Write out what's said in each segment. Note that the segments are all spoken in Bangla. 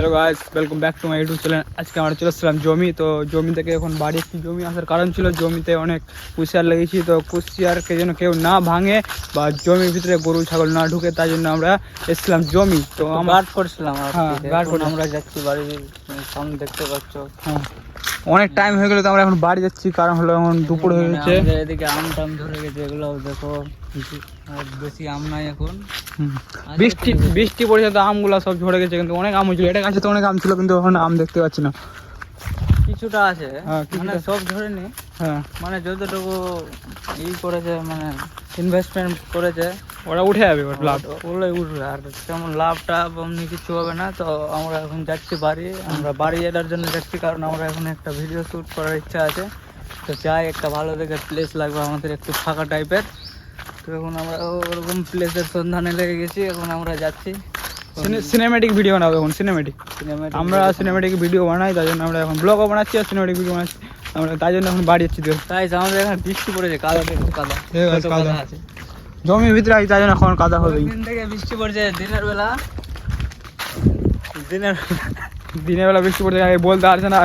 Hello guys, welcome back to my YouTube channel. আজকে আমরা চলে এসেছিলাম জমি। তো জমি থেকে এখন বাড়ি একটি জমি আসার কারণ ছিল জমিতে অনেক কুশিয়ার লেগেছি। তো কুশিয়ারকে যেন কেউ না ভাঙে বা জমির ভিতরে গরু ছাগল না ঢুকে, তাই জন্য আমরা এসেছিলাম জমি। তো আমরা গার্ড করছিলাম গার্ড করে আমরা যাচ্ছি বাড়ির সামনে, দেখতে পাচ্ছ। হ্যাঁ, অনেক টাইম হয়ে গেল, তো আমরা এখন বাড়ি যাচ্ছি। কারণ হলো এখন দুপুর হয়ে গেছে। এদিকে আম টাম ধরে গেছে, এগুলো দেখো। আর বেশি আম নাই এখন। বৃষ্টি পড়েছে তো আমগুলো সব ঝরে গেছে, কিন্তু অনেক আম হয়েছিল। এটা গাছে তো অনেক আম ছিল, কিন্তু এখন আম দেখতে পাচ্ছি না। কিছুটা আছে, মানে সব ধরেনি। হ্যাঁ, মানে যতটুকু করেছে, মানে ইনভেস্টমেন্ট করেছে, ওরা উঠে যাবে, লাভ ওগুলোই উঠবে। আর তেমন লাভটা এমনি কিছু হবে না। তো আমরা এখন যাচ্ছি বাড়ি। আমরা বাড়ি এটার জন্য যাচ্ছি কারণ আমরা এখন একটা ভিডিও শ্যুট করার ইচ্ছা আছে। তো চাই একটা ভালো দেখে প্লেস লাগবে আমাদের, একটু ফাঁকা টাইপের। তো এখন আমরা ওরকম প্লেসের সন্ধানে লেগে গেছি। এখন আমরা যাচ্ছি সিনেমেটিক ভিডিও বানাবো। এখন সিনেমেটিক আমরা সিনেমেটিক ভিডিও বানাই, তাই জন্য আমরা এখন ব্লগও বানাচ্ছি আর সিনেমেটিক ভিডিও বানাচ্ছি। আমরা তাই জন্য এখন বাড়ি যাচ্ছি। তাই আমাদের এখানে বৃষ্টি পড়েছে, কাদা কাদা আছে জমির ভিতরে আছি, তাই জন্য এখন কাদা হবে। দিন থেকে বৃষ্টি পড়ছে, দিনের বেলা বৃষ্টি পড়ছে, আগে বলতে পারছে না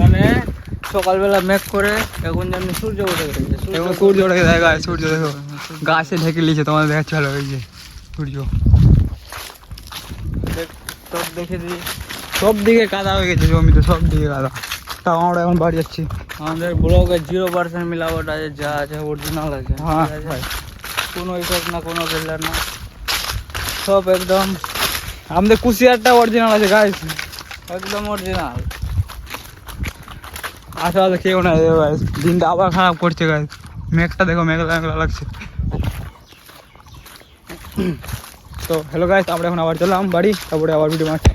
মানে সকালবেলা মেঘ করে এখন যেমন সূর্য উঠে গেছে। সূর্য উঠে গেছে, সূর্য দেখো গাছে ঢেকে নিয়েছে। তোমাদের দেখাচ্ছি ভালো ওই যে সূর্য, সব দেখে দিই। সব দিকে কাদা হয়ে গেছে জমিতে, সব দিকে কাদা। তাও আমরা এখন বাড়ি যাচ্ছি। আমাদের ব্লগে 0% মিলাবট আছে, যা আছে অরিজিনাল আছে। হ্যাঁ, কোনো ইফেক্ট না, কোনো ফিল্টার না, সব একদম। আমাদের কুশিয়ারটা অরিজিনাল আছে গাইস, একদম অরিজিনাল। আসলে কেউ না গাইস, দিনটা আবার খারাপ করছে গাইস। মেঘটা দেখো, মেঘলা মেঘলা লাগছে। তো হ্যালো গাইস, আমরা এখন আবার চললাম বাড়ি, তারপরে আবার ভিডিও বানাচ্ছি।